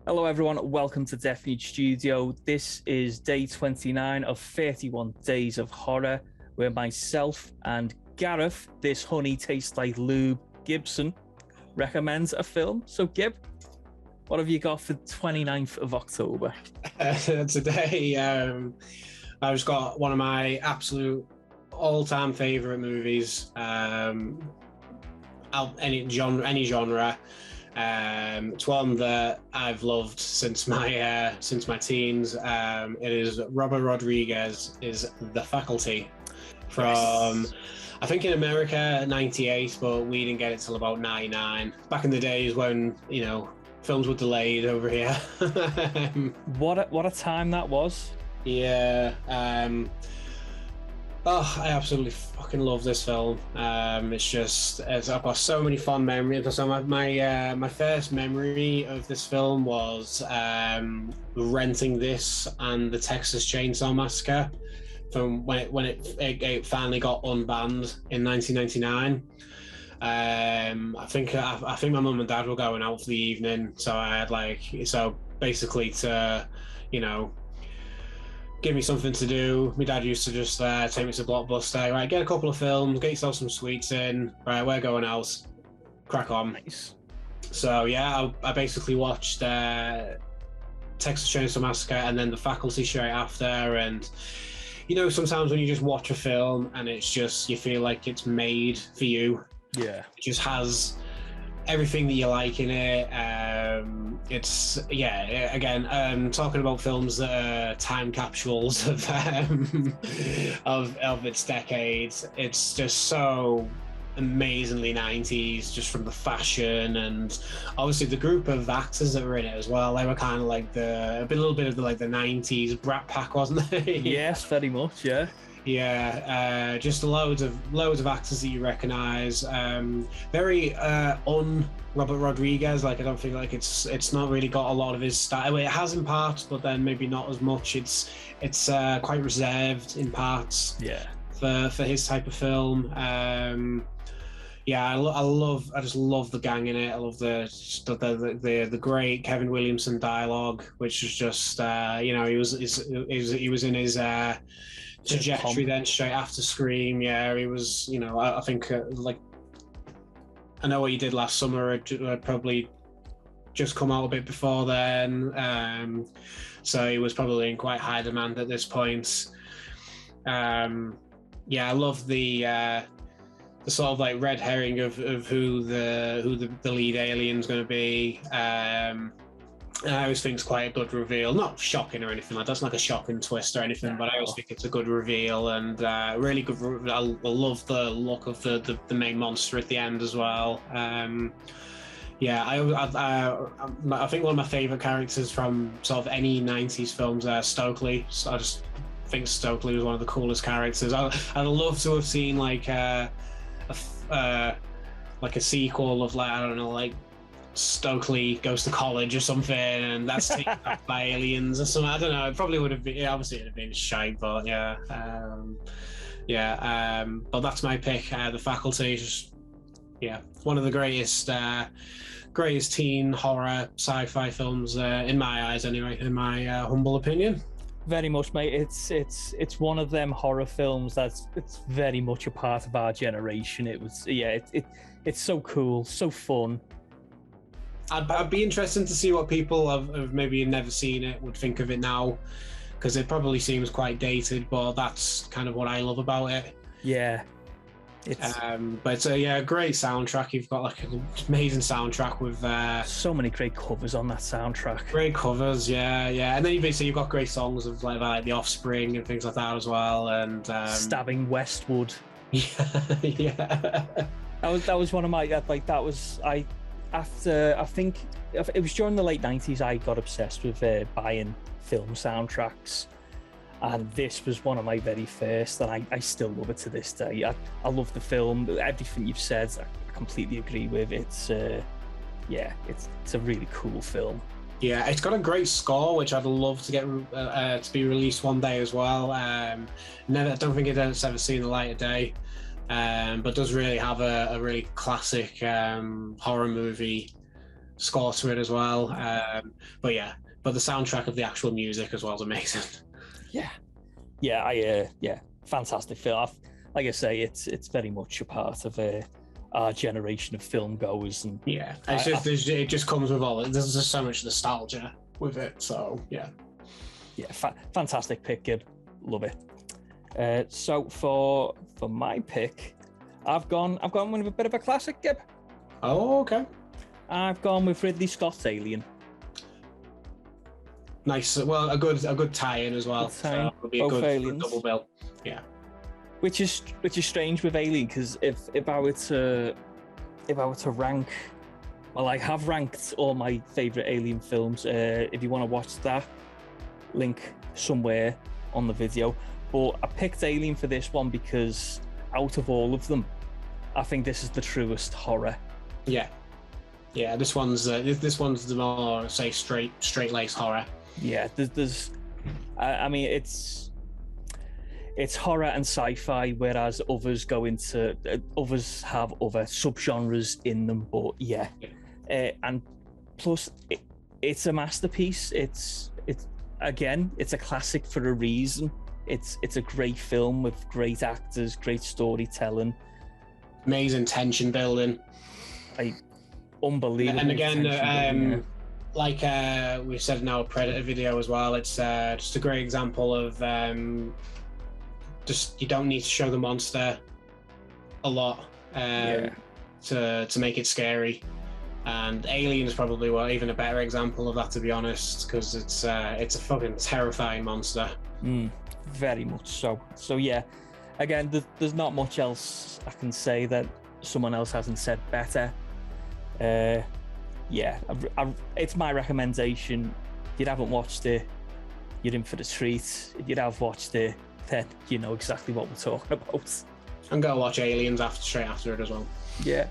Hello everyone, welcome to Death Need Studio. This is day 29 of 31 Days of Horror, where myself and Gareth, this honey tastes like lube, Gibson, recommends a film. So Gib, what have you got for the 29th of October? Today, I've just got one of my absolute all-time favourite movies, any genre. It's one that I've loved since my teens. It is Robert Rodriguez is The Faculty from, yes. I think in America 98, but we didn't get it till about 99. Back in the days when, you know, films were delayed over here. What a time that was. Yeah. I absolutely fucking love this film. I've got so many fond memories. So my first memory of this film was renting this and the Texas Chainsaw Massacre from when it finally got unbanned in 1999. I think my mum and dad were going out for the evening, so I had basically to, you know, give me something to do. My dad used to just take me to Blockbuster. Right, get a couple of films, get yourself some sweets in. Right, we're going out. Crack on. Nice. So yeah, I basically watched Texas Chainsaw Massacre and then The Faculty straight after. And you know, sometimes when you just watch a film and it's just, you feel like it's made for you. Yeah. It just has everything that you like in it. Talking about films that are time capsules of its decades. It's just so amazingly 90s, just from the fashion and obviously the group of actors that were in it as well. They were kind of like a little bit of the 90s Brat Pack, wasn't they? Yes, very much. Yeah. Yeah, just loads of actors that you recognise. Very Robert Rodriguez. I don't think it's not really got a lot of his style. It has in parts, but then maybe not as much. It's quite reserved in parts. Yeah. For his type of film. I just love the gang in it. I love the great Kevin Williamson dialogue, which is just he was in his trajectory then straight after Scream. Yeah, he was, you know, I think I know what he did last summer. I'd probably just come out a bit before then, so he was probably in quite high demand at this point. I love the sort of red herring of who the lead alien's going to be. I always think it's quite a good reveal. Not shocking or anything like that. It's not like a shocking twist or anything, but I always think it's a good reveal and really good. I love the look of the main monster at the end as well. I think one of my favourite characters from sort of any 90s films are Stokely. So I just think Stokely was one of the coolest characters. I'd love to have seen a sequel of Stokely Goes to College or something, and that's taken up by aliens or something. I don't know. It probably would have been. Yeah, obviously, it'd have been shite, but yeah. But that's my pick. The Faculty is just, one of the greatest teen horror sci-fi films in my eyes, anyway. In my humble opinion. Very much, mate. It's one of them horror films it's very much a part of our generation. It's so cool, so fun. I'd be interested to see what people have maybe never seen it would think of it now, because it probably seems quite dated, but that's kind of what I love about it. Yeah. But it's a great soundtrack. You've got an amazing soundtrack with so many great covers on that soundtrack. Great covers, yeah. And then you've got great songs of like The Offspring and things like that as well. And Stabbing Westwood. Yeah. That was one of my after, I think it was during the late 90s, I got obsessed with buying film soundtracks, and this was one of my very first, and I still love it to this day. I love the film. Everything you've said, I completely agree with. It's a really cool film. Yeah, it's got a great score, which I'd love to get to be released one day as well. I don't think it's ever seen the light of day. But does really have a really classic horror movie score to it as well. But the soundtrack of the actual music as well is amazing. Fantastic film. Like I say, it's very much a part of our generation of film goers, and it just comes with all. There's just so much nostalgia with it. So fantastic pick, kid. Love it. So for my pick, I've gone with a bit of a classic, Gib. Oh, okay. I've gone with Ridley Scott's Alien. Nice. Well, a good tie-in as well. So it'll be a good double bill. Yeah. Which is strange with Alien, because if I were to rank, well, I have ranked all my favorite Alien films. If you want to watch that, link somewhere on the video. But I picked Alien for this one because out of all of them, I think this is the truest horror. Yeah. This one's the more, say, straight laced horror. Yeah. I mean, it's horror and sci-fi, whereas others have other subgenres in them. But and plus it's a masterpiece. It's a classic for a reason. It's a great film with great actors, great storytelling, amazing tension building, unbelievable. And again, like we said in our Predator video as well, it's just a great example of just you don't need to show the monster a lot to make it scary. And Alien is probably even a better example of that, to be honest, because it's a fucking terrifying monster. Very much so. So yeah, again, there's not much else I can say that someone else hasn't said better. It's my recommendation. If you haven't watched it, you're in for the treat. If you have watched it, then you know exactly what we're talking about. And go watch Aliens straight after it as well. Yeah.